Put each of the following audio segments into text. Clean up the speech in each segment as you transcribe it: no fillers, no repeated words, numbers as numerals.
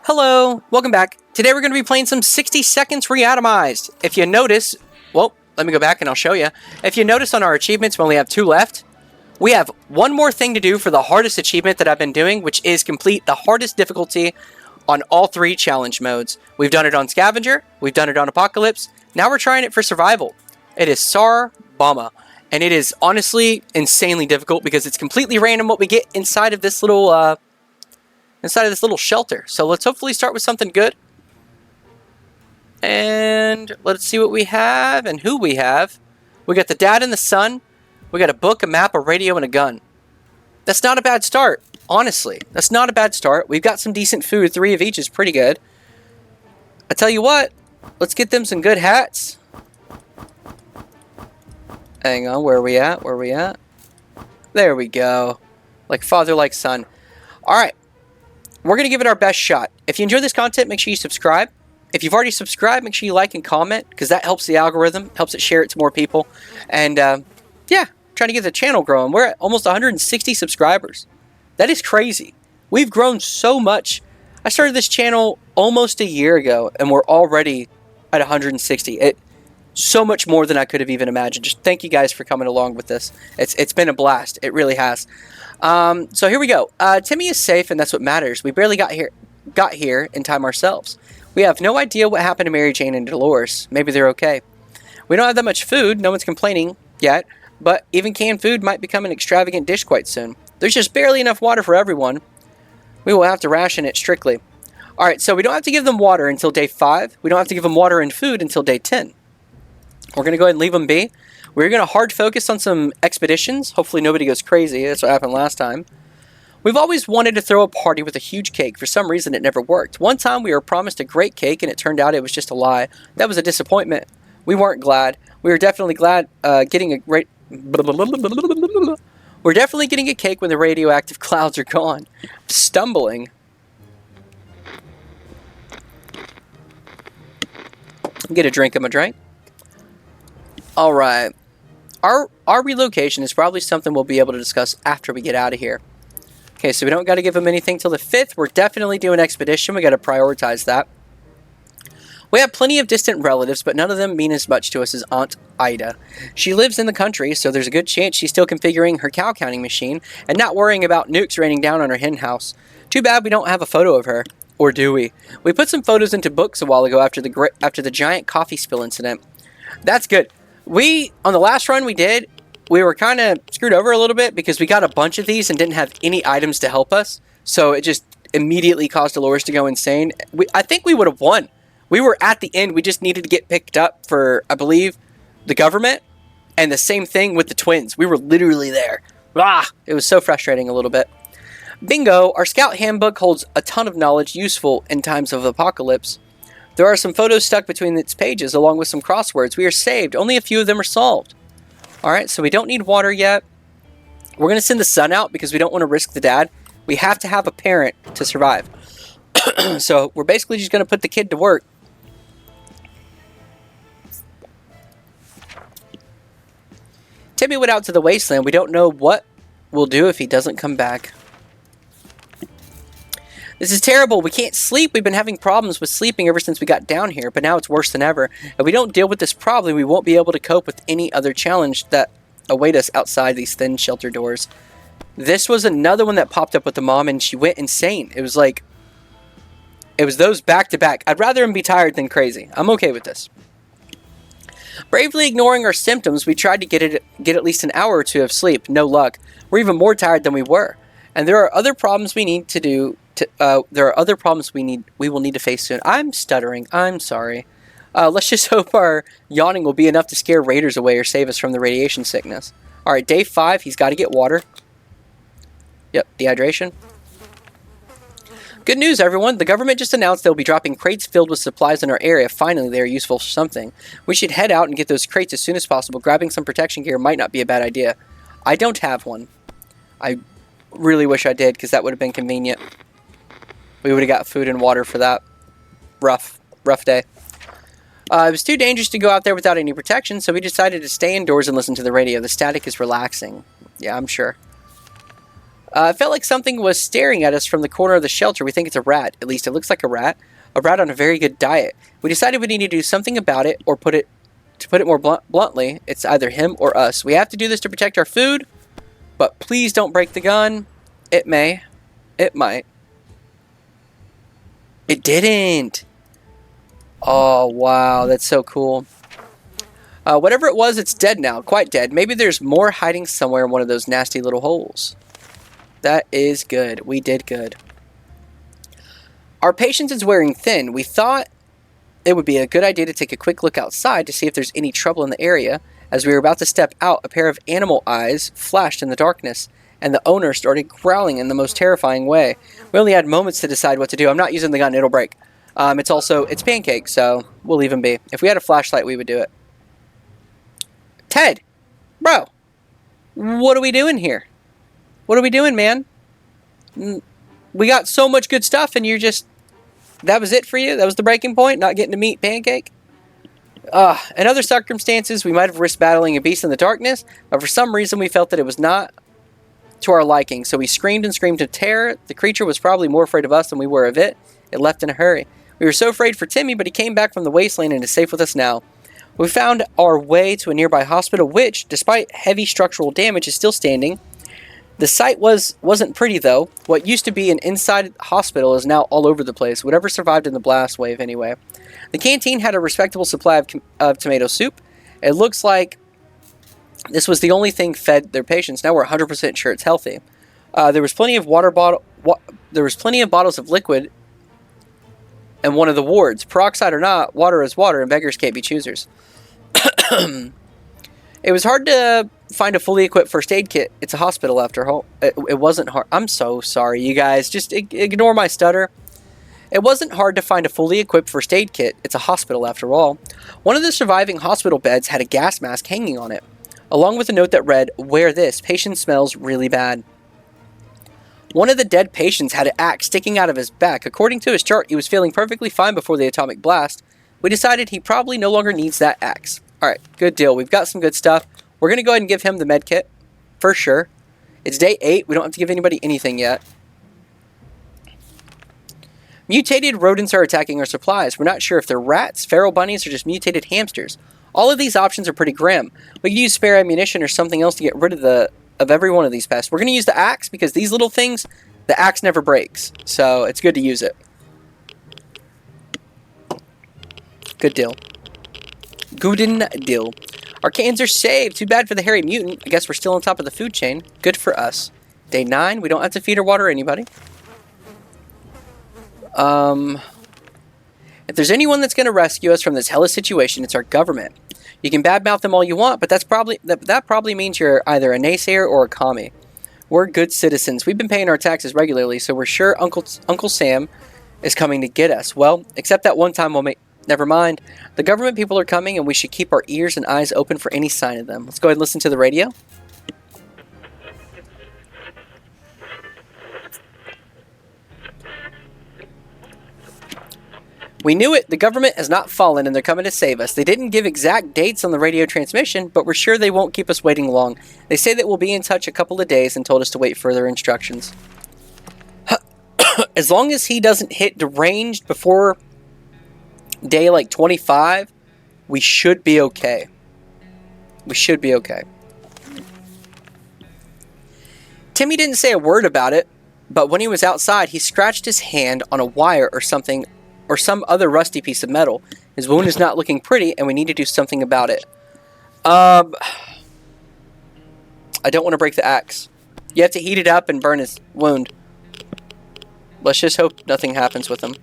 Hello, welcome back. Today we're going to be playing some 60 Seconds Reatomized. If you notice, well, let me go back and I'll show you. If you notice on our achievements, we only have 2 left. We have one more thing to do for the hardest achievement that I've been doing, which is complete the hardest difficulty on all 3 challenge modes. We've done it on Scavenger, we've done it on Apocalypse, now we're trying it for Survival. It is Sar Bama, and it is honestly insanely difficult because it's completely random what we get inside of this little shelter. So let's hopefully start with something good. And let's see what we have and who we have. We got the dad and the son. We got a book, a map, a radio, and a gun. That's not a bad start, honestly. That's not a bad start. We've got some decent food. 3 of each is pretty good. I tell you what, let's get them some good hats. Hang on, where are we at? Where are we at? There we go. Like father, like son. Alright. We're going to give it our best shot. If you enjoy this content, make sure you subscribe. If you've already subscribed, make sure you like and comment, because that helps the algorithm, helps it share it to more people. And, yeah, trying to get the channel growing. We're at almost 160 subscribers. That is crazy. We've grown so much. I started this channel almost a year ago, and we're already at 160. So much more than I could have even imagined. Just thank you guys for coming along with this. It's been a blast. It really has. So here we go. Timmy is safe, and that's what matters. We barely got here in time ourselves. We have no idea what happened to Mary Jane and Dolores. Maybe they're okay. We don't have that much food. No one's complaining yet, but even canned food might become an extravagant dish quite soon. There's just barely enough water for everyone. We will have to ration it strictly. Alright, so we don't have to give them water until day 5. We don't have to give them water and food until day 10. We're going to go ahead and leave them be. We're going to hard focus on some expeditions. Hopefully nobody goes crazy. That's what happened last time. We've always wanted to throw a party with a huge cake. For some reason, it never worked. One time, we were promised a great cake, and it turned out it was just a lie. That was a disappointment. We weren't glad. We were definitely glad getting a great... We're definitely getting a cake when the radioactive clouds are gone. Stumbling. Get a drink of my drink. All right. Our relocation is probably something we'll be able to discuss after we get out of here. Okay, so we don't got to give them anything till the 5th. We're definitely doing expedition. We got to prioritize that. We have plenty of distant relatives, but none of them mean as much to us as Aunt Ida. She lives in the country, so there's a good chance she's still configuring her cow counting machine and not worrying about nukes raining down on her hen house. Too bad we don't have a photo of her. Or do we? We put some photos into books a while ago after the giant coffee spill incident. That's good. On the last run we did, we were kind of screwed over a little bit because we got a bunch of these and didn't have any items to help us. So it just immediately caused Dolores to go insane. I think we would have won. We were at the end. We just needed to get picked up for, I believe, the government. And the same thing with the twins. We were literally there. It was so frustrating a little bit. Bingo, our scout handbook holds a ton of knowledge useful in times of apocalypse. There are some photos stuck between its pages along with some crosswords. We are saved. Only a few of them are solved. Alright, so we don't need water yet. We're going to send the son out because we don't want to risk the dad. We have to have a parent to survive. So we're basically just going to put the kid to work. Timmy went out to the wasteland. We don't know what we'll do if he doesn't come back. This is terrible. We can't sleep. We've been having problems with sleeping ever since we got down here, but now it's worse than ever. If we don't deal with this problem, we won't be able to cope with any other challenge that await us outside these thin shelter doors. This was another one that popped up with the mom, and she went insane. It was like... It was those back-to-back. I'd rather him be tired than crazy. I'm okay with this. Bravely ignoring our symptoms, we tried to get at least an hour or 2 of sleep. No luck. We're even more tired than we were. And there are other problems we need to do... there are other problems we will need to face soon. I'm stuttering. I'm sorry. Let's just hope our yawning will be enough to scare raiders away or save us from the radiation sickness. Alright, day 5. He's got to get water. Yep, dehydration. Good news, everyone. The government just announced they'll be dropping crates filled with supplies in our area. Finally, they are useful for something. We should head out and get those crates as soon as possible. Grabbing some protection gear might not be a bad idea. I don't have one. I really wish I did, because that would have been convenient. We would have got food and water for that rough day. It was too dangerous to go out there without any protection, so we decided to stay indoors and listen to the radio. The static is relaxing. Yeah, I'm sure. It felt like something was staring at us from the corner of the shelter. We think it's a rat. At least it looks like a rat. A rat on a very good diet. We decided we need to do something about it, or to put it more bluntly, it's either him or us. We have to do this to protect our food, but please don't break the gun. It may. It might. It didn't. Oh, wow. That's so cool. Whatever it was, it's dead now. Quite dead. Maybe there's more hiding somewhere in one of those nasty little holes. That is good. We did good. Our patience is wearing thin. We thought it would be a good idea to take a quick look outside to see if there's any trouble in the area. As we were about to step out, a pair of animal eyes flashed in the darkness, and the owner started growling in the most terrifying way. We only had moments to decide what to do. I'm not using the gun. It'll break. It's Pancake, so we'll leave him be. If we had a flashlight, we would do it. Ted! Bro! What are we doing here? What are we doing, man? We got so much good stuff, and you're just... That was it for you? That was the breaking point? Not getting to meet Pancake? In other circumstances, we might have risked battling a beast in the darkness, but for some reason we felt that it was not to our liking, so we screamed and screamed of terror. The creature was probably more afraid of us than we were of it. It left in a hurry. We were so afraid for Timmy, but he came back from the wasteland and is safe with us now. We found our way to a nearby hospital, which, despite heavy structural damage, is still standing. The site wasn't pretty, though. What used to be an inside hospital is now all over the place. Whatever survived in the blast wave, anyway. The canteen had a respectable supply of tomato soup. It looks like this was the only thing fed their patients. Now we're 100% sure it's healthy. There was plenty of bottles of liquid in one of the wards. Peroxide or not, water is water, and beggars can't be choosers. It was hard to find a fully equipped first aid kit. It's a hospital after all. It wasn't hard. I'm so sorry, you guys. Just ignore my stutter. It wasn't hard to find a fully equipped first aid kit. It's a hospital after all. One of the surviving hospital beds had a gas mask hanging on it, along with a note that read, "Wear this. Patient smells really bad." One of the dead patients had an axe sticking out of his back. According to his chart, he was feeling perfectly fine before the atomic blast. We decided he probably no longer needs that axe. Alright, good deal. We've got some good stuff. We're going to go ahead and give him the med kit. For sure. It's day 8. We don't have to give anybody anything yet. Mutated rodents are attacking our supplies. We're not sure if they're rats, feral bunnies, or just mutated hamsters. All of these options are pretty grim. We could use spare ammunition or something else to get rid of every one of these pests. We're going to use the axe because these little things, the axe never breaks. So it's good to use it. Good deal. Gooden deal. Our cans are saved. Too bad for the hairy mutant. I guess we're still on top of the food chain. Good for us. Day 9. We don't have to feed or water anybody. If there's anyone that's going to rescue us from this hellish situation, it's our government. You can badmouth them all you want, but that probably means you're either a naysayer or a commie. We're good citizens. We've been paying our taxes regularly, so we're sure Uncle Sam is coming to get us. Well, except that one time never mind. The government people are coming, and we should keep our ears and eyes open for any sign of them. Let's go ahead and listen to the radio. We knew it. The government has not fallen, and they're coming to save us. They didn't give exact dates on the radio transmission, but we're sure they won't keep us waiting long. They say that we'll be in touch a couple of days and told us to wait further instructions. As long as he doesn't hit deranged before day like 25, we should be okay. We should be okay. Timmy didn't say a word about it, but when he was outside, he scratched his hand on a wire or something, or some other rusty piece of metal. His wound is not looking pretty, and we need to do something about it. I don't want to break the axe. You have to heat it up and burn his wound. Let's just hope nothing happens with him.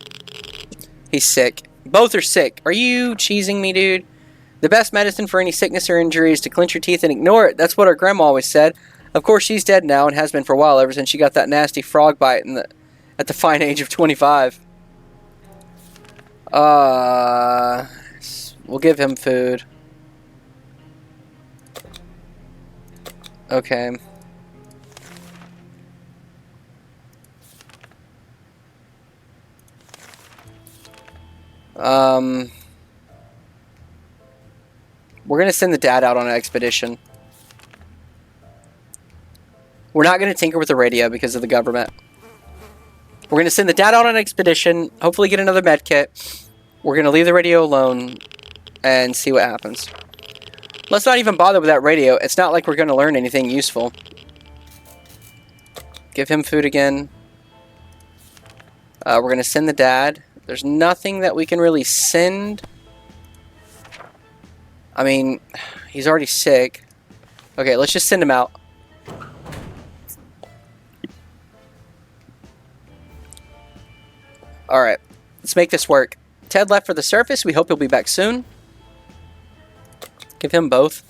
He's sick. Both are sick. Are you cheesing me, dude? The best medicine for any sickness or injury is to clench your teeth and ignore it. That's what our grandma always said. Of course, she's dead now and has been for a while, ever since she got that nasty frog bite at the fine age of 25. We'll give him food. Okay. We're gonna send the dad out on an expedition. We're not going to tinker with the radio because of the government. We're going to send the dad out on an expedition, hopefully get another med kit. We're going to leave the radio alone and see what happens. Let's not even bother with that radio. It's not like we're going to learn anything useful. Give him food again. We're going to send the dad. There's nothing that we can really send. I mean, he's already sick. Okay, let's just send him out. Alright, let's make this work. Ted left for the surface. We hope he'll be back soon. Give him both.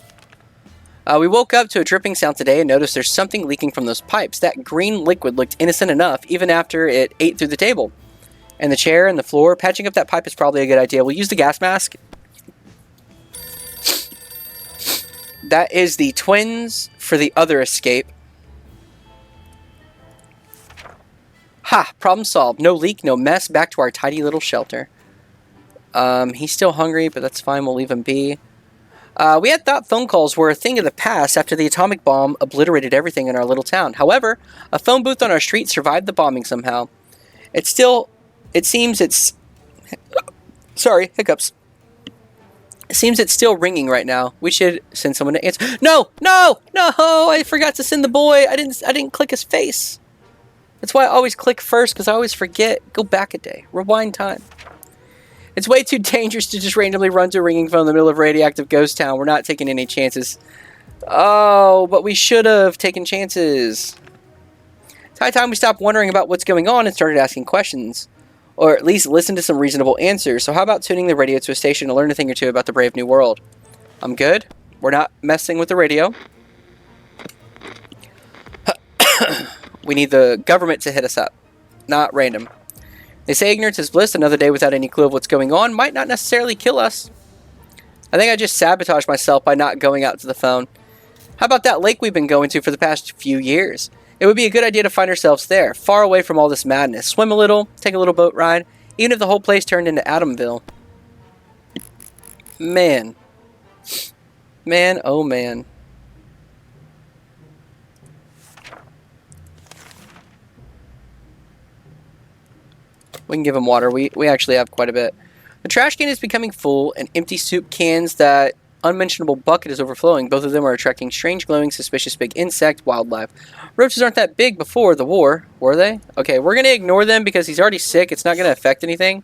We woke up to a dripping sound today and noticed there's something leaking from those pipes. That green liquid looked innocent enough, even after it ate through the table. And the chair and the floor. Patching up that pipe is probably a good idea. We'll use the gas mask. That is the twins for the other escape. Ha! Problem solved. No leak, no mess. Back to our tidy little shelter. He's still hungry, but that's fine. We'll leave him be. We had thought phone calls were a thing of the past after the atomic bomb obliterated everything in our little town. However, a phone booth on our street survived the bombing somehow. It seems it's... Sorry, hiccups. It seems it's still ringing right now. We should send someone to answer. No! No! No! I forgot to send the boy. I didn't click his face. That's why I always click first, because I always forget. Go back a day. Rewind time. It's way too dangerous to just randomly run to a ringing phone in the middle of radioactive ghost town. We're not taking any chances. Oh, but we should have taken chances. It's high time we stopped wondering about what's going on and started asking questions. Or at least listen to some reasonable answers. So how about tuning the radio to a station to learn a thing or two about the brave new world? I'm good. We're not messing with the radio. We need the government to hit us up. Not random. They say ignorance is bliss. Another day without any clue of what's going on might not necessarily kill us. I think I just sabotaged myself by not going out to the phone. How about that lake we've been going to for the past few years? It would be a good idea to find ourselves there, far away from all this madness. Swim a little, take a little boat ride, even if the whole place turned into Atomville. Man. Man, oh man. We can give him water. We actually have quite a bit. The trash can is becoming full, and empty soup cans, that unmentionable bucket is overflowing. Both of them are attracting strange, glowing, suspicious big insect wildlife. Roaches aren't that big before the war, were they? Okay, we're going to ignore them because he's already sick. It's not going to affect anything.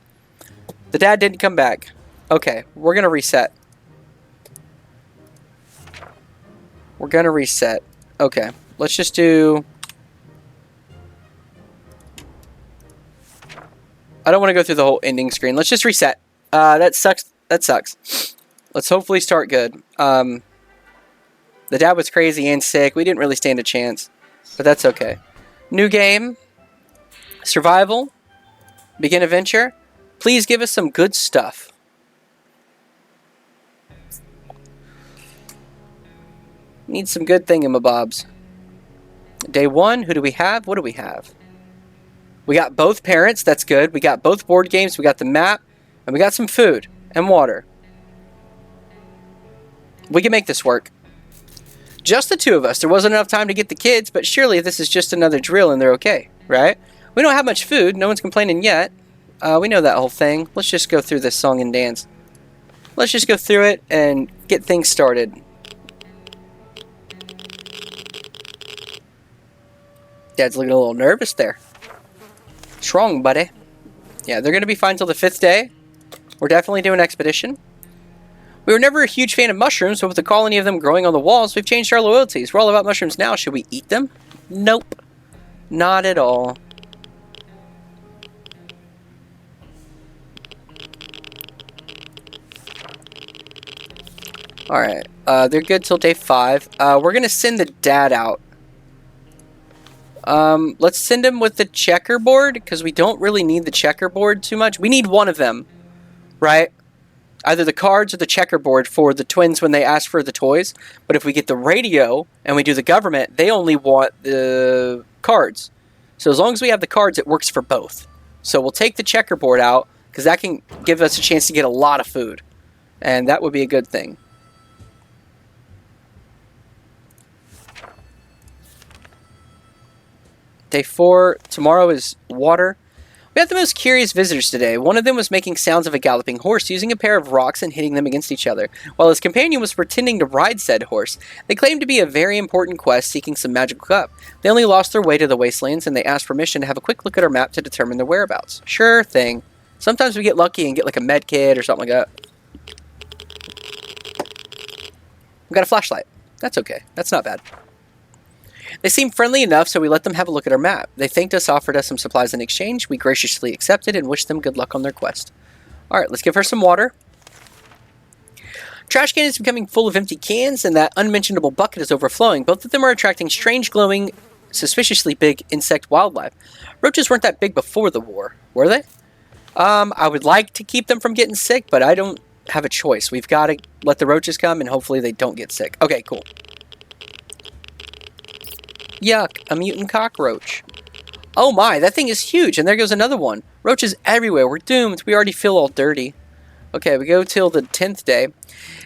The dad didn't come back. Okay, we're going to reset. We're going to reset. Okay, let's just do... I don't want to go through the whole ending screen. Let's just reset. That sucks. That sucks. Let's hopefully start good. The dad was crazy and sick. We didn't really stand a chance. But that's okay. New game. Survival. Begin adventure. Please give us some good stuff. Need some good thingamabobs. Day 1. Who do we have? What do we have? We got both parents, that's good. We got both board games, we got the map, and we got some food and water. We can make this work. Just the two of us. There wasn't enough time to get the kids, but surely this is just another drill and they're okay, right? We don't have much food, no one's complaining yet. We know that whole thing. Let's just go through this song and dance. Let's just go through it and get things started. Dad's looking a little nervous there. What's wrong, buddy? Yeah, they're going to be fine till the 5th day. We're definitely doing expedition. We were never a huge fan of mushrooms, but with a colony of them growing on the walls, we've changed our loyalties. We're all about mushrooms now. Should we eat them? Nope. Not at all. Alright. They're good till day 5. We're going to send the dad out. Let's send him with the checkerboard, because we don't really need the checkerboard too much. We need one of them, right? Either the cards or the checkerboard for the twins when they ask for the toys. But if we get the radio and we do the government, they only want the cards. So as long as we have the cards, it works for both. So we'll take the checkerboard out, because that can give us a chance to get a lot of food. And that would be a good thing. Day 4. Tomorrow is water. We had the most curious visitors today. One of them was making sounds of a galloping horse, using a pair of rocks and hitting them against each other, while his companion was pretending to ride said horse. They claimed to be a very important quest seeking some magical cup. They only lost their way to the wastelands, and they asked permission to have a quick look at our map to determine their whereabouts. Sure thing. Sometimes we get lucky and get like a med kit or something like that. We got a flashlight. That's okay. That's not bad. They seemed friendly enough, so we let them have a look at our map. They thanked us, offered us some supplies in exchange. We graciously accepted and wished them good luck on their quest. Alright, let's give her some water. Trash can is becoming full of empty cans, and that unmentionable bucket is overflowing. Both of them are attracting strange, glowing, suspiciously big insect wildlife. Roaches weren't that big before the war, were they? I would like to keep them from getting sick, but I don't have a choice. We've got to let the roaches come, and hopefully they don't get sick. Okay, cool. Yuck, a mutant cockroach. Oh my, that thing is huge, and there goes another one. Roaches everywhere, we're doomed. We already feel all dirty. Okay, we go till the 10th day.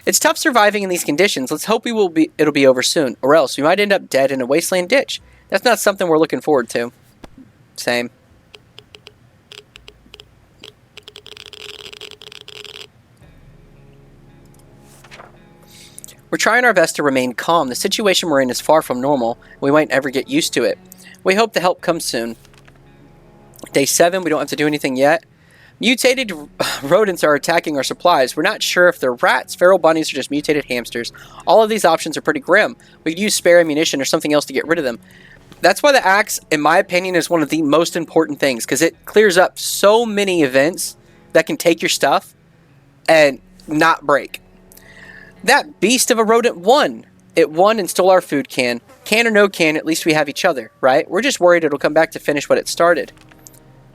It's tough surviving in these conditions. Let's hope it'll be over soon, or else we might end up dead in a wasteland ditch. That's not something we're looking forward to. Same. We're trying our best to remain calm. The situation we're in is far from normal. We might never get used to it. We hope the help comes soon. Day 7, we don't have to do anything yet. Mutated rodents are attacking our supplies. We're not sure if they're rats, feral bunnies, or just mutated hamsters. All of these options are pretty grim. We could use spare ammunition or something else to get rid of them. That's why the axe, in my opinion, is one of the most important things, because it clears up so many events that can take your stuff and not break. That beast of a rodent won. It won and stole our food can. Can or no can, at least we have each other, right? We're just worried it'll come back to finish what it started.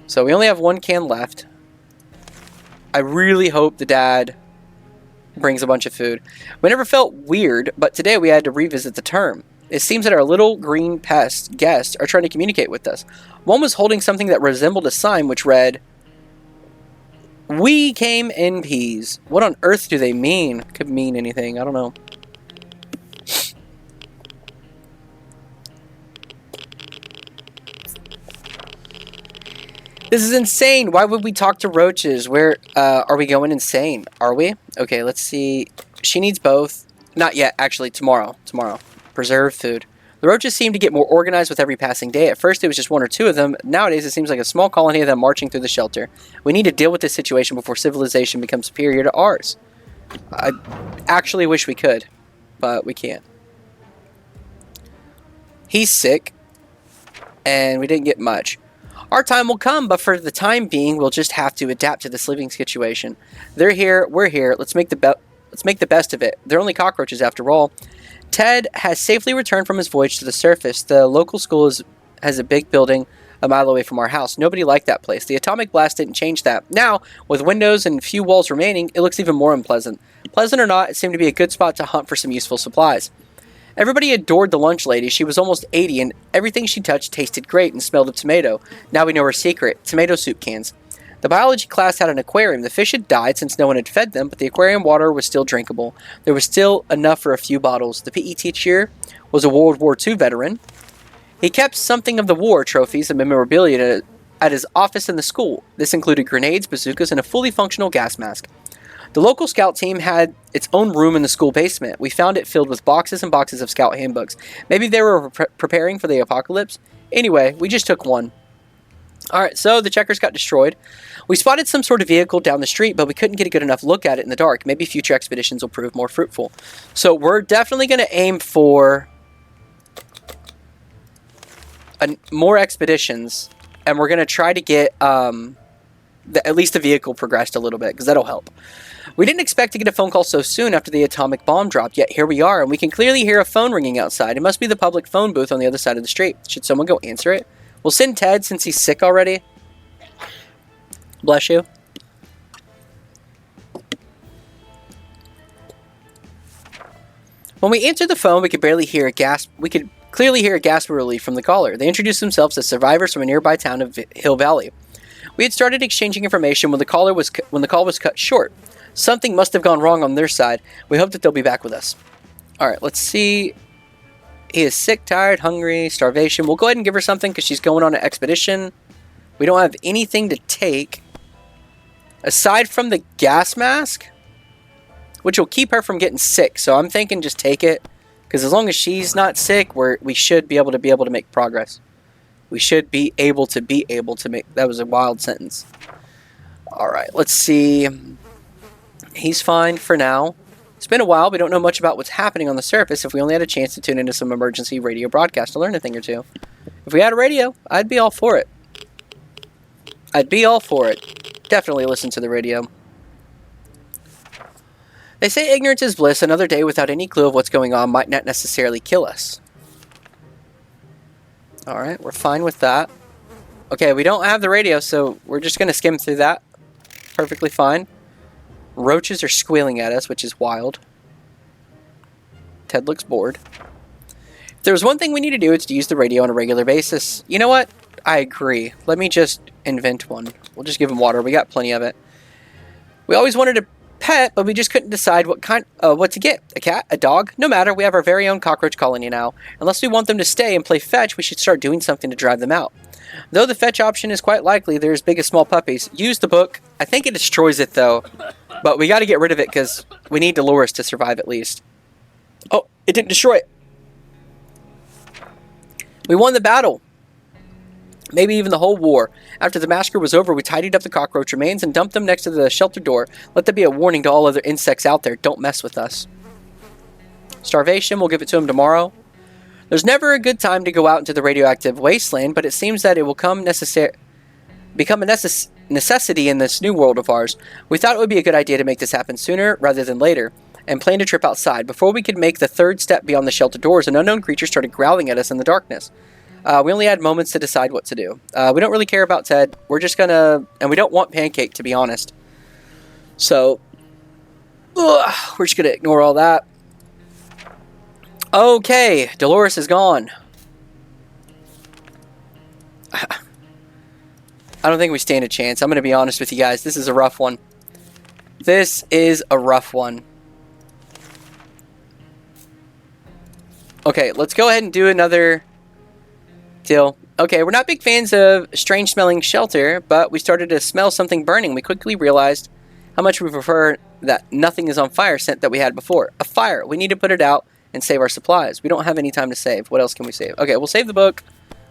So we only have one can left. I really hope the dad brings a bunch of food. We never felt weird, but today we had to revisit the term. It seems that our little green pest guests are trying to communicate with us. One was holding something that resembled a sign which read, "We came in peas." What on earth do they mean? Could mean anything. I don't know. This is insane. Why would we talk to roaches? Where are we going insane? Are we? Okay, let's see. She needs both. Not yet, actually. Tomorrow. Tomorrow. Preserved food. The roaches seem to get more organized with every passing day. At first, it was just one or two of them. Nowadays, it seems like a small colony of them marching through the shelter. We need to deal with this situation before civilization becomes superior to ours. I actually wish we could, but we can't. He's sick, and we didn't get much. Our time will come, but for the time being, we'll just have to adapt to this living situation. They're here, we're here. Let's make the best of it. They're only cockroaches after all. Ted has safely returned from his voyage to the surface. The local school has a big building a mile away from our house. Nobody liked that place. The atomic blast didn't change that. Now, with windows and few walls remaining, it looks even more unpleasant. Pleasant or not, it seemed to be a good spot to hunt for some useful supplies. Everybody adored the lunch lady. She was almost 80, and everything she touched tasted great and smelled of tomato. Now we know her secret: tomato soup cans. The biology class had an aquarium. The fish had died since no one had fed them, but the aquarium water was still drinkable. There was still enough for a few bottles. The PE teacher was a World War II veteran. He kept something of the war trophies and memorabilia at his office in the school. This included grenades, bazookas, and a fully functional gas mask. The local scout team had its own room in the school basement. We found it filled with boxes and boxes of scout handbooks. Maybe they were preparing for the apocalypse. Anyway, we just took one. Alright, so the checkers got destroyed. We spotted some sort of vehicle down the street, but we couldn't get a good enough look at it in the dark. Maybe future expeditions will prove more fruitful. So we're definitely going to aim for more expeditions, and we're going to try to get at least the vehicle progressed a little bit, because that'll help. We didn't expect to get a phone call so soon after the atomic bomb dropped, yet here we are, and we can clearly hear a phone ringing outside. It must be the public phone booth on the other side of the street. Should someone go answer it? We'll send Ted since he's sick already. Bless you. When we answered the phone, we could barely hear a gasp. We could clearly hear a gasp of relief from the caller. They introduced themselves as survivors from a nearby town of Hill Valley. We had started exchanging information when the call was cut short. Something must have gone wrong on their side. We hope that they'll be back with us. All right, let's see. He is sick, tired, hungry, starvation. We'll go ahead and give her something because she's going on an expedition. We don't have anything to take. Aside from the gas mask, which will keep her from getting sick. So I'm thinking just take it. Because as long as she's not sick, we should be able to make progress. We should be able to make... That was a wild sentence. Alright, let's see. He's fine for now. It's been a while. We don't know much about what's happening on the surface. If we only had a chance to tune into some emergency radio broadcast to learn a thing or two. If we had a radio, I'd be all for it. I'd be all for it. Definitely listen to the radio. They say ignorance is bliss. Another day without any clue of what's going on might not necessarily kill us. Alright, we're fine with that. Okay, we don't have the radio, so we're just going to skim through that. Perfectly fine. Roaches are squealing at us, which is wild. Ted looks bored. If there was one thing we need to do, it's to use the radio on a regular basis. You know what? I agree. Let me just invent one. We'll just give him water. We got plenty of it. We always wanted a pet, but we just couldn't decide what to get. A cat? A dog? No matter. We have our very own cockroach colony now. Unless we want them to stay and play fetch, we should start doing something to drive them out. Though the fetch option is quite likely, they're as big as small puppies. Use the book. I think it destroys it, though. But we got to get rid of it because we need Dolores to survive at least. Oh, it didn't destroy it. We won the battle. Maybe even the whole war. After the massacre was over, we tidied up the cockroach remains and dumped them next to the shelter door. Let that be a warning to all other insects out there. Don't mess with us. Starvation, we'll give it to him tomorrow. There's never a good time to go out into the radioactive wasteland, but it seems that it will become a necessity in this new world of ours. We thought it would be a good idea to make this happen sooner rather than later, and planned a trip outside. Before we could make the third step beyond the shelter doors, an unknown creature started growling at us in the darkness. We only had moments to decide what to do. We don't really care about Ted. We're just gonna... And we don't want Pancake, to be honest. So... we're just gonna ignore all that. Okay, Dolores is gone. I don't think we stand a chance. I'm gonna be honest with you guys. This is a rough one. This is a rough one. Okay, let's go ahead and do another... deal. Okay, we're not big fans of strange smelling shelter, but we started to smell something burning. We quickly realized how much we prefer that nothing is on fire scent that we had before. A fire. We need to put it out and save our supplies. We don't have any time to save. What else can we save? Okay, we'll save the book.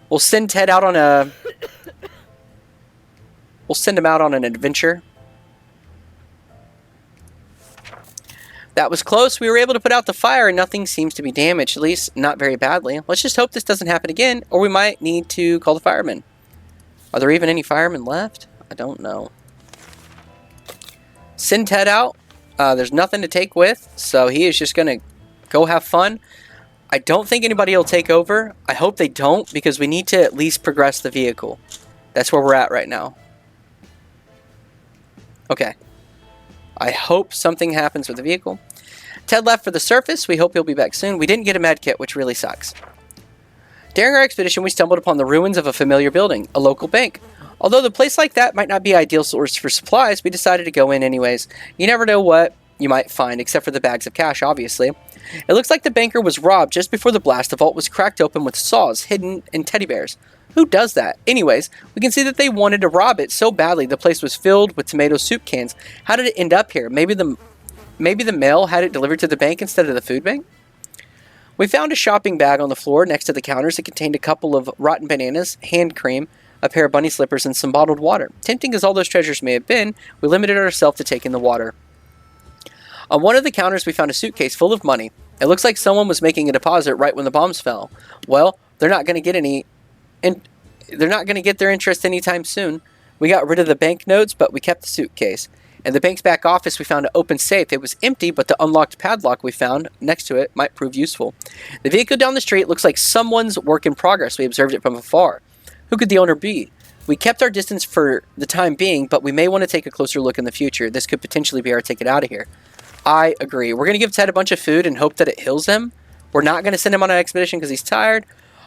We'll send Ted out on a... We'll send him out on an adventure. That was close. We were able to put out the fire and nothing seems to be damaged. At least, not very badly. Let's just hope this doesn't happen again, or we might need to call the firemen. Are there even any firemen left? I don't know. Send Ted out. There's nothing to take with, so he is just going to go have fun. I don't think anybody will take over. I hope they don't, because we need to at least progress the vehicle. That's where we're at right now. Okay. I hope something happens with the vehicle. Ted left for the surface. We hope he'll be back soon. We didn't get a med kit, which really sucks. During our expedition, we stumbled upon the ruins of a familiar building, a local bank. Although the place like that might not be ideal source for supplies, we decided to go in anyways. You never know what you might find, except for the bags of cash, obviously. It looks like the banker was robbed just before the blast. The vault was cracked open with saws hidden in teddy bears. Who does that? Anyways, we can see that they wanted to rob it so badly. The place was filled with tomato soup cans. How did it end up here? Maybe the mail had it delivered to the bank instead of the food bank? We found a shopping bag on the floor next to the counters. It contained a couple of rotten bananas, hand cream, a pair of bunny slippers, and some bottled water. Tempting as all those treasures may have been, we limited ourselves to taking the water. On one of the counters, we found a suitcase full of money. It looks like someone was making a deposit right when the bombs fell. Well, they're not going to get any... And they're not going to get their interest anytime soon. We got rid of the banknotes, but we kept the suitcase. In the bank's back office, we found an open safe. It was empty, but the unlocked padlock we found next to it might prove useful. The vehicle down the street looks like someone's work in progress. We observed it from afar. Who could the owner be? We kept our distance for the time being, but we may want to take a closer look in the future. This could potentially be our ticket out of here. I agree. We're going to give Ted a bunch of food and hope that it heals him. We're not going to send him on an expedition because he's tired.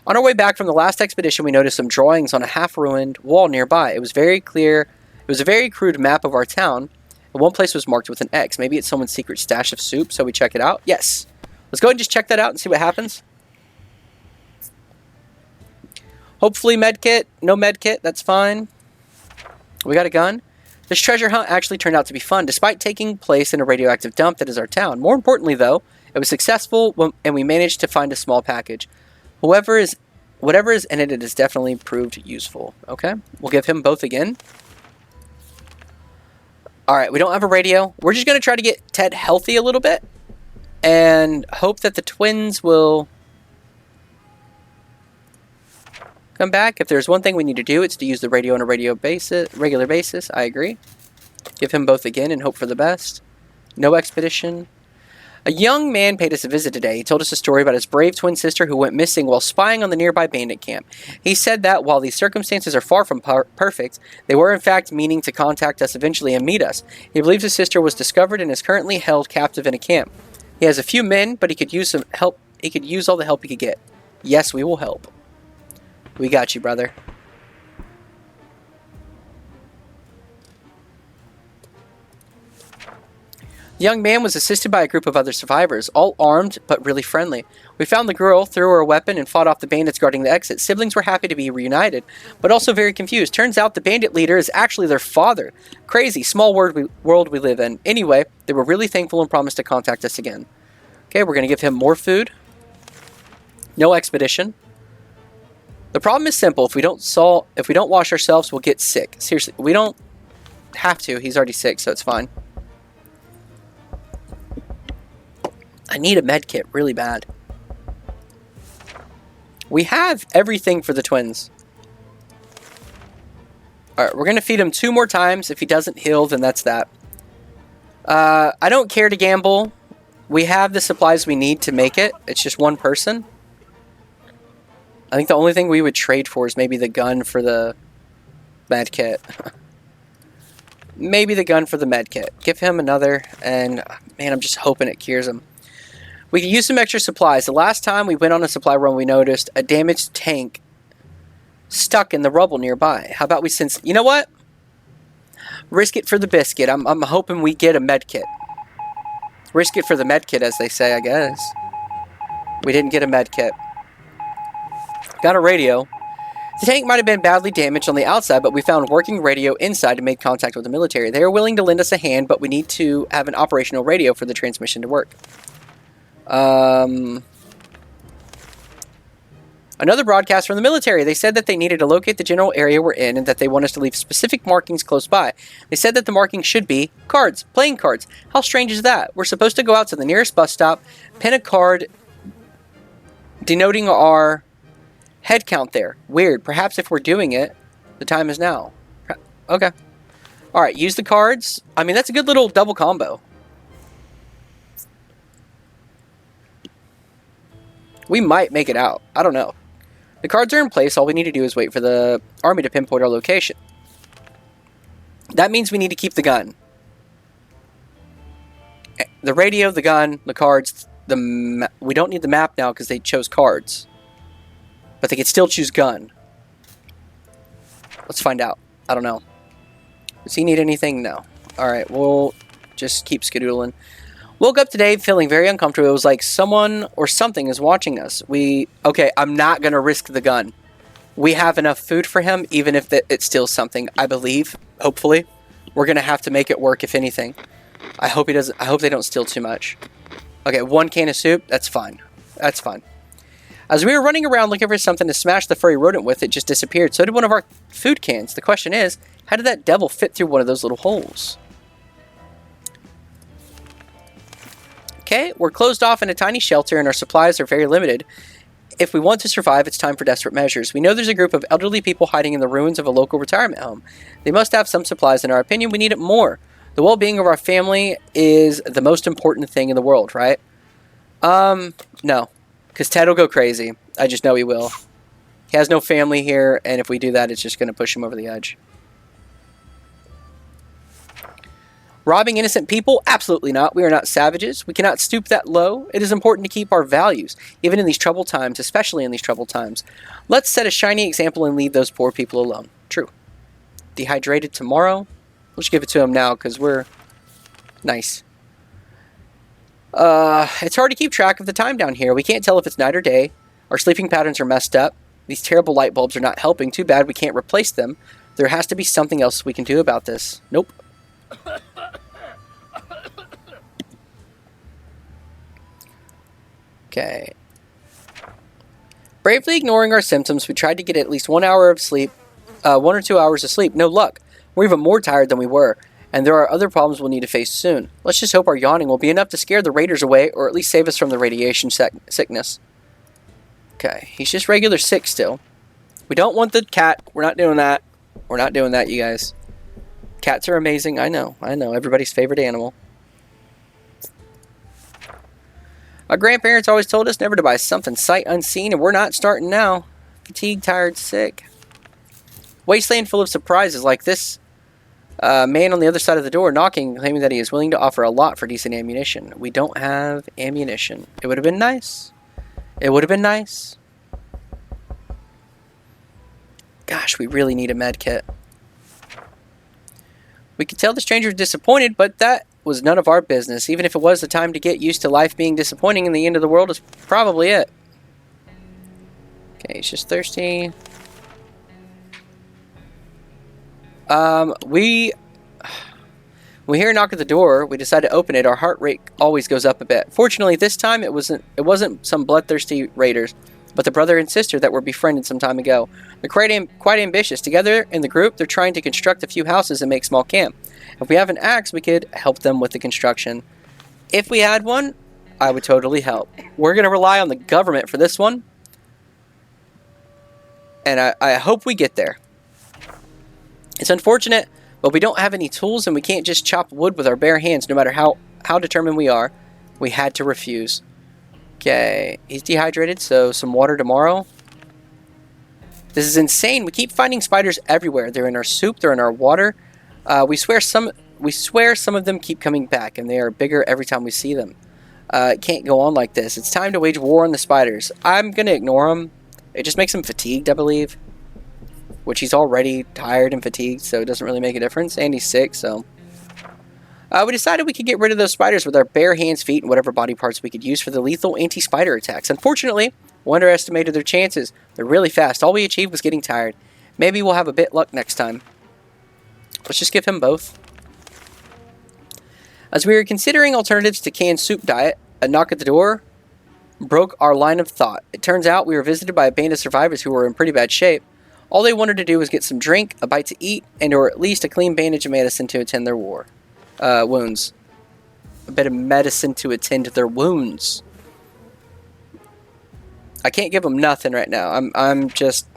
On our way back from the last expedition, we noticed some drawings on a half-ruined wall nearby. It was very clear. It was a very crude map of our town. And one place was marked with an X. Maybe it's someone's secret stash of soup, so we check it out. Yes. Let's go ahead and just check that out and see what happens. Hopefully medkit. No medkit. That's fine. We got a gun. This treasure hunt actually turned out to be fun, despite taking place in a radioactive dump that is our town. More importantly, though, it was successful, and we managed to find a small package. Whatever is in it, it has definitely proved useful. Okay, we'll give him both again. All right, we don't have a radio. We're just going to try to get Ted healthy a little bit and hope that the twins will come back. If there's one thing we need to do, it's to use the radio on a regular basis. I agree. Give him both again and hope for the best. No expedition. A young man paid us a visit today. He told us a story about his brave twin sister who went missing while spying on the nearby bandit camp. He said that while these circumstances are far from perfect, they were in fact meaning to contact us eventually and meet us. He believes his sister was discovered and is currently held captive in a camp. He has a few men, but he could use some help. He could use all the help he could get. Yes, we will help. We got you, brother. The young man was assisted by a group of other survivors, all armed but really friendly. We found the girl, threw her a weapon, and fought off the bandits guarding the exit. Siblings were happy to be reunited, but also very confused. Turns out the bandit leader is actually their father. Crazy, small world we live in. Anyway, they were really thankful and promised to contact us again. Okay, we're going to give him more food. No expedition. The problem is simple. If we don't wash ourselves, we'll get sick. Seriously, we don't have to. He's already sick, so it's fine. I need a med kit really bad. We have everything for the twins. Alright, we're going to feed him 2 more times. If he doesn't heal, then that's that. I don't care to gamble. We have the supplies we need to make it. It's just one person. I think the only thing we would trade for is maybe the gun for the med kit. Maybe the gun for the med kit. Give him another, and man, I'm just hoping it cures him. We could use some extra supplies. The last time we went on a supply run, we noticed a damaged tank stuck in the rubble nearby. How about we send... You know what? Risk it for the biscuit. I'm hoping we get a med kit. Risk it for the med kit, as they say, I guess. We didn't get a med kit. Got a radio. The tank might have been badly damaged on the outside, but we found working radio inside and made contact with the military. They are willing to lend us a hand, but we need to have an operational radio for the transmission to work. Another broadcast from the military. They said that they needed to locate the general area we're in and that they want us to leave specific markings close by. They said that the markings should be cards, playing cards. How strange is that? We're supposed to go out to the nearest bus stop, pin a card denoting our head count there. Weird. Perhaps if we're doing it, the time is now. Okay. Alright, use the cards. I mean, that's a good little double combo. We might make it out. I don't know. The cards are in place. All we need to do is wait for the army to pinpoint our location. That means we need to keep the gun. The radio, the gun, the cards. We don't need the map now because they chose cards. But they can still choose gun. Let's find out. I don't know. Does he need anything? No. Alright, we'll just keep skedoodling. Woke up today feeling very uncomfortable. It was like someone or something is watching us. Okay, I'm not going to risk the gun. We have enough food for him, even if it steals something, I believe. Hopefully. We're going to have to make it work, if anything. I hope they don't steal too much. Okay, 1 can of soup. That's fine. That's fine. As we were running around looking for something to smash the furry rodent with, it just disappeared. So did one of our food cans. The question is, how did that devil fit through one of those little holes? Okay, we're closed off in a tiny shelter and our supplies are very limited. If we want to survive, it's time for desperate measures. We know there's a group of elderly people hiding in the ruins of a local retirement home. They must have some supplies. In our opinion, we need it more. The well-being of our family is the most important thing in the world, right? No. Because Ted will go crazy. I just know he will. He has no family here, and if we do that, it's just going to push him over the edge. Robbing innocent people? Absolutely not. We are not savages. We cannot stoop that low. It is important to keep our values, even in these troubled times, especially in these troubled times. Let's set a shiny example and leave those poor people alone. True. Dehydrated tomorrow? We'll just give it to him now, because we're nice. It's hard to keep track of the time down here. We can't tell if it's night or day. Our sleeping patterns are messed up. These terrible light bulbs are not helping. Too bad we can't replace them. There has to be something else we can do about this. Nope. Okay. Bravely ignoring our symptoms, we tried to get at least 1 hour of sleep, 1 or 2 hours of sleep. No luck. We're even more tired than we were, and there are other problems we'll need to face soon. Let's just hope our yawning will be enough to scare the raiders away, or at least save us from the radiation sickness. Okay, he's just regular sick still. We don't want the cat. We're not doing that. We're not doing that, you guys. Cats are amazing. I know. Everybody's favorite animal. My grandparents always told us never to buy something sight unseen, and we're not starting now. Fatigued, tired, sick. Wasteland full of surprises like this man on the other side of the door knocking, claiming that he is willing to offer a lot for decent ammunition. We don't have ammunition. It would have been nice. It would have been nice. Gosh, we really need a med kit. We could tell the stranger was disappointed, but that was none of our business. Even if it was the time to get used to life being disappointing, and the end of the world is probably it. Okay, he's just thirsty. We hear a knock at the door. We decide to open it. Our heart rate always goes up a bit. Fortunately, this time it wasn't some bloodthirsty raiders, but the brother and sister that were befriended some time ago. They're quite ambitious. Together in the group, they're trying to construct a few houses and make small camp. If we have an axe, we could help them with the construction. If we had one, I would totally help. We're going to rely on the government for this one. And I hope we get there. It's unfortunate, but we don't have any tools and we can't just chop wood with our bare hands no matter how determined we are. We had to refuse. Okay, he's dehydrated, so some water tomorrow. This is insane. We keep finding spiders everywhere. They're in our soup, they're in our water. We swear some of them keep coming back, and they are bigger every time we see them. It can't go on like this. It's time to wage war on the spiders. I'm going to ignore them. It just makes him fatigued, I believe. Which he's already tired and fatigued, so it doesn't really make a difference. And he's sick, so... we decided we could get rid of those spiders with our bare hands, feet, and whatever body parts we could use for the lethal anti-spider attacks. Unfortunately, we underestimated their chances. They're really fast. All we achieved was getting tired. Maybe we'll have a bit luck next time. Let's just give him both. As we were considering alternatives to canned soup diet, a knock at the door broke our line of thought. It turns out we were visited by a band of survivors who were in pretty bad shape. All they wanted to do was get some drink, a bite to eat, and or at least a clean bandage of medicine to attend their wounds. A bit of medicine to attend to their wounds. I can't give them nothing right now. I'm just...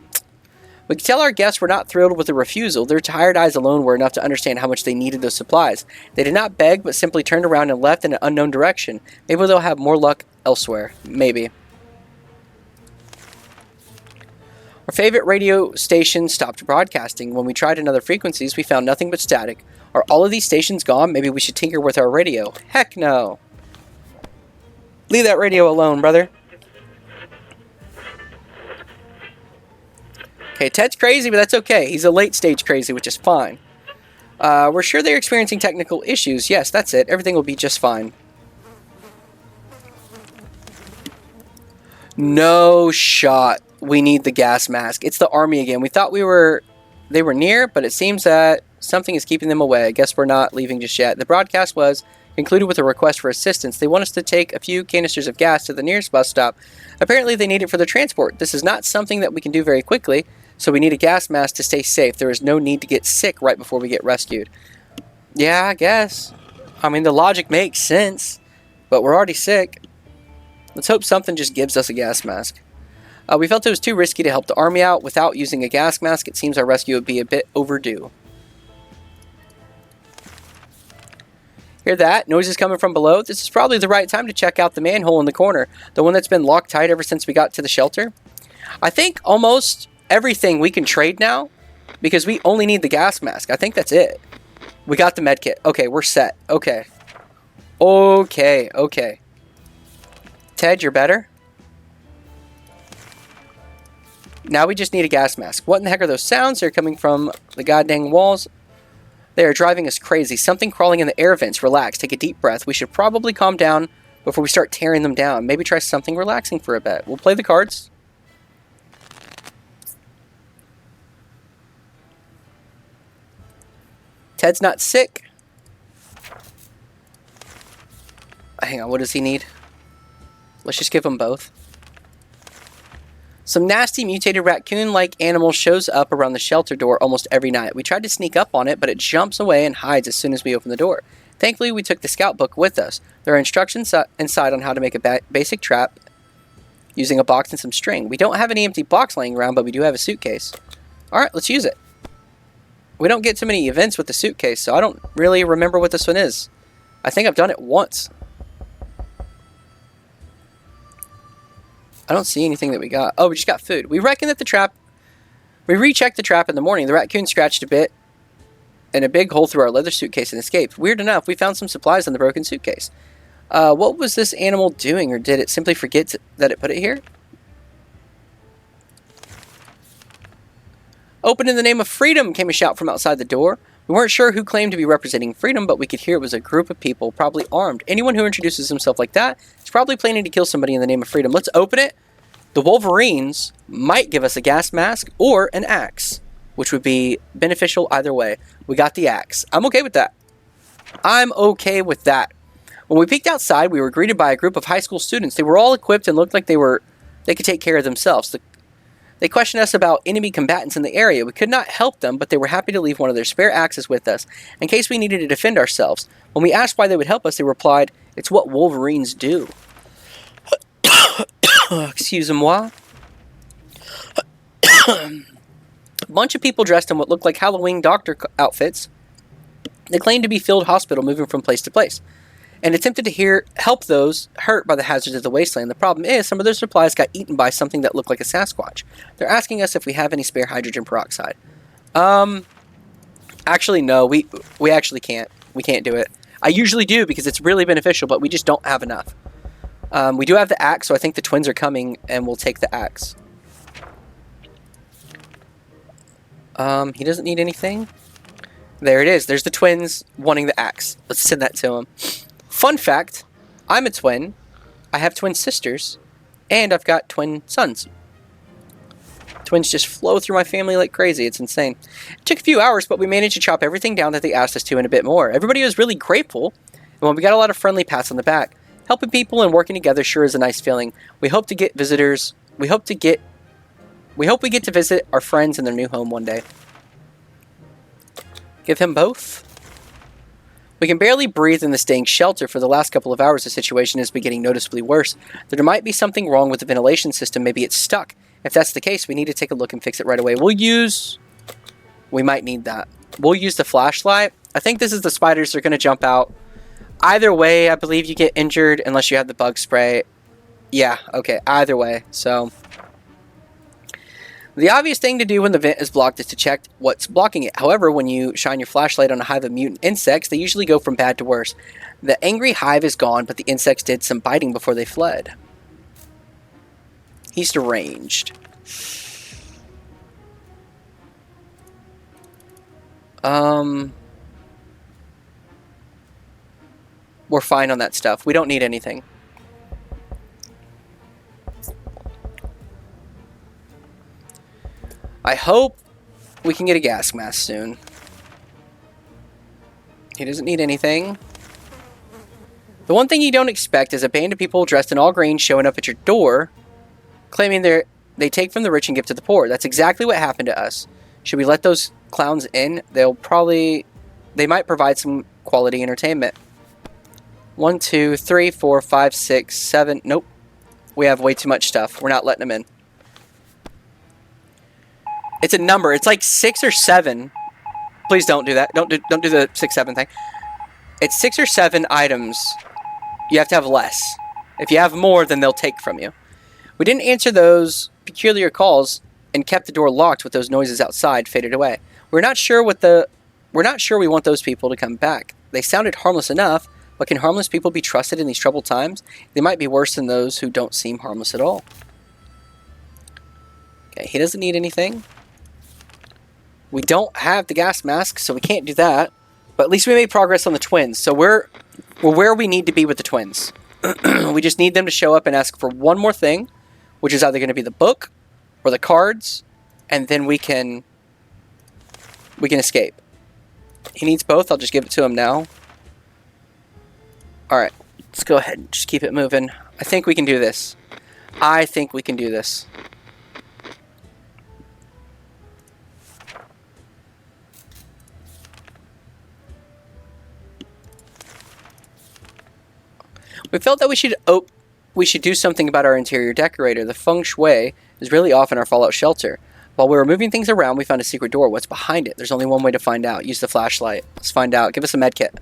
We could tell our guests were not thrilled with the refusal. Their tired eyes alone were enough to understand how much they needed those supplies. They did not beg, but simply turned around and left in an unknown direction. Maybe they'll have more luck elsewhere. Maybe. Our favorite radio station stopped broadcasting. When we tried another frequencies, we found nothing but static. Are all of these stations gone? Maybe we should tinker with our radio. Heck no. Leave that radio alone, brother. Okay, Ted's crazy, but that's okay. He's a late stage crazy, which is fine. We're sure they're experiencing technical issues. Yes, that's it. Everything will be just fine. No shot. We need the gas mask. It's the army again. We thought they were near, but it seems that something is keeping them away. I guess we're not leaving just yet. The broadcast was concluded with a request for assistance. They want us to take a few canisters of gas to the nearest bus stop. Apparently they need it for the transport. This is not something that we can do very quickly, so we need a gas mask to stay safe. There is no need to get sick right before we get rescued. Yeah, I guess. I mean, the logic makes sense, but we're already sick. Let's hope something just gives us a gas mask. We felt it was too risky to help the army out without using a gas mask. It seems our rescue would be a bit overdue. Hear that? Noises coming from below. This is probably the right time to check out the manhole in the corner. The one that's been locked tight ever since we got to the shelter. I think almost everything we can trade now, because we only need the gas mask. I think that's it. We got the med kit. Okay, we're set. Okay. Okay. Ted, you're better? Now we just need a gas mask. What in the heck are those sounds? They're coming from the goddamn walls. They are driving us crazy. Something crawling in the air vents. Relax. Take a deep breath. We should probably calm down before we start tearing them down. Maybe try something relaxing for a bit. We'll play the cards. Ted's not sick. Hang on, what does he need? Let's just give him both. Some nasty mutated raccoon-like animal shows up around the shelter door almost every night. We tried to sneak up on it, but it jumps away and hides as soon as we open the door. Thankfully, we took the scout book with us. There are instructions inside on how to make a basic trap using a box and some string. We don't have any empty blocks laying around, but we do have a suitcase. Alright, let's use it. We don't get too many events with the suitcase, so I don't really remember what this one is. I think I've done it once. I don't see anything that we got. Oh, we just got food. We reckon that the trap... We rechecked the trap in the morning. The raccoon scratched a bit and a big hole through our leather suitcase and escaped. Weird enough, we found some supplies in the broken suitcase. What was this animal doing, or did it simply forget that it put it here? Open in the name of freedom, came a shout from outside the door. We weren't sure who claimed to be representing freedom, but we could hear it was a group of people, probably armed. Anyone who introduces himself like that is probably planning to kill somebody in the name of freedom. Let's open it. The Wolverines might give us a gas mask or an axe, which would be beneficial either way. We got the axe. I'm okay with that. I'm okay with that. When we peeked outside, we were greeted by a group of high school students. They were all equipped and looked like they could take care of themselves. They questioned us about enemy combatants in the area. We could not help them, but they were happy to leave one of their spare axes with us in case we needed to defend ourselves. When we asked why they would help us, they replied, "It's what Wolverines do." Excusez-moi. A bunch of people dressed in what looked like Halloween doctor outfits. They claimed to be field hospital moving from place to place and attempted to help those hurt by the hazards of the wasteland. The problem is some of their supplies got eaten by something that looked like a Sasquatch. They're asking us if we have any spare hydrogen peroxide. Actually, no, we actually can't. We can't do it. I usually do because it's really beneficial, but we just don't have enough. We do have the axe, so I think the twins are coming, and we'll take the axe. He doesn't need anything. There it is. There's the twins wanting the axe. Let's send that to him. Fun fact, I'm a twin. I have twin sisters, and I've got twin sons. Twins just flow through my family like crazy. It's insane. It took a few hours, but we managed to chop everything down that they asked us to and a bit more. Everybody was really grateful, and we got a lot of friendly pats on the back. Helping people and working together sure is a nice feeling. We hope to get visitors. We hope we get to visit our friends in their new home one day. Give him both. We can barely breathe in the staying shelter. For the last couple of hours, the situation has been getting noticeably worse. There might be something wrong with the ventilation system. Maybe it's stuck. If that's the case, we need to take a look and fix it right away. We might need that. We'll use the flashlight. I think this is the spiders that are going to jump out. Either way, I believe you get injured unless you have the bug spray. Yeah, okay, either way. So, the obvious thing to do when the vent is blocked is to check what's blocking it. However, when you shine your flashlight on a hive of mutant insects, they usually go from bad to worse. The angry hive is gone, but the insects did some biting before they fled. He's deranged. We're fine on that stuff. We don't need anything. I hope we can get a gas mask soon. He doesn't need anything. The one thing you don't expect is a band of people dressed in all green showing up at your door, claiming they take from the rich and give to the poor. That's exactly what happened to us. Should we let those clowns in? They might provide some quality entertainment. 1, 2, 3, 4, 5, 6, 7. Nope. We have way too much stuff. We're not letting them in. It's a number. It's like 6 or 7. Please don't do that. Don't do the 6, 7 thing. It's 6 or 7 items. You have to have less. If you have more, then they'll take from you. We didn't answer those peculiar calls and kept the door locked with those noises outside faded away. We're not sure we want those people to come back. They sounded harmless enough, but can harmless people be trusted in these troubled times? They might be worse than those who don't seem harmless at all. Okay, he doesn't need anything. We don't have the gas mask, so we can't do that. But at least we made progress on the twins. So we're where we need to be with the twins. We just need them to show up and ask for one more thing, which is either going to be the book or the cards, and then we can escape. He needs both. I'll just give it to him now. Alright. Let's go ahead and just keep it moving. I think we can do this. I think we can do this. We felt that we should do something about our interior decorator. The feng shui is really off in our fallout shelter. While we were moving things around, we found a secret door. What's behind it? There's only one way to find out. Use the flashlight. Let's find out. Give us a med kit.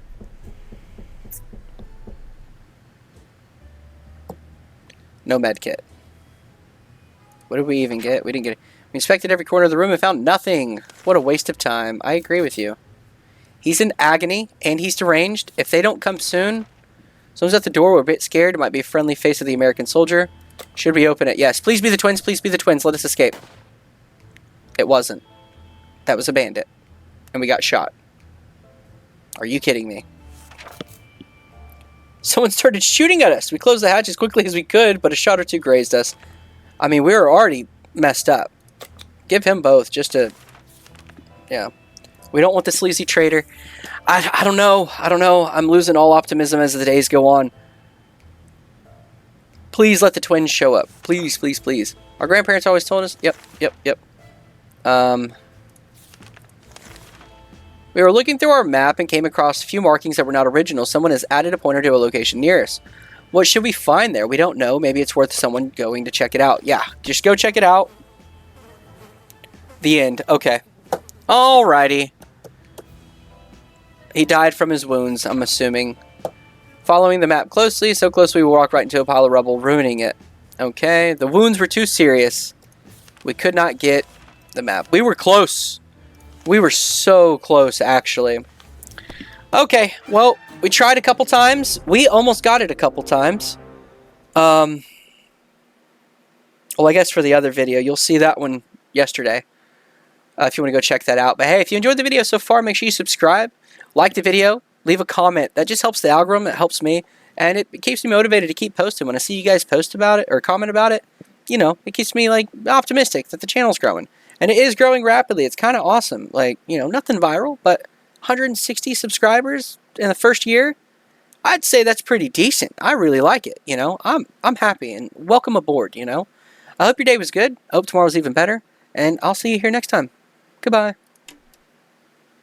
No med kit. What did we even get? We didn't get it. We inspected every corner of the room and found nothing. What a waste of time. I agree with you. He's in agony, and he's deranged. If they don't come soon... Someone's at the door. We're a bit scared. It might be a friendly face of the American soldier. Should we open it? Yes. Please be the twins. Please be the twins. Let us escape. It wasn't. That was a bandit. And we got shot. Are you kidding me? Someone started shooting at us. We closed the hatch as quickly as we could, but a shot or two grazed us. I mean, we were already messed up. Give him both just to... Yeah. We don't want the sleazy traitor. I don't know. I don't know. I'm losing all optimism as the days go on. Please let the twins show up. Please, please, please. Our grandparents always told us... Yep. We were looking through our map and came across a few markings that were not original. Someone has added a pointer to a location near us. What should we find there? We don't know. Maybe it's worth someone going to check it out. Yeah, just go check it out. The end. Okay. Alrighty. He died from his wounds, I'm assuming. Following the map closely, so closely we walked right into a pile of rubble, ruining it. Okay, the wounds were too serious. We could not get the map. We were close. We were so close, actually. Okay, well, we tried a couple times. We almost got it a couple times. Well, I guess for the other video, you'll see that one yesterday. If you want to go check that out. But hey, if you enjoyed the video so far, make sure you subscribe. Like the video, leave a comment. That just helps the algorithm, it helps me, and it keeps me motivated to keep posting. When I see you guys post about it or comment about it, you know, it keeps me like optimistic that the channel's growing. And it is growing rapidly. It's kind of awesome. Like, you know, nothing viral, but 160 subscribers in the first year. I'd say that's pretty decent. I really like it, you know. I'm happy and welcome aboard, you know. I hope your day was good. I hope tomorrow's even better, and I'll see you here next time. Goodbye.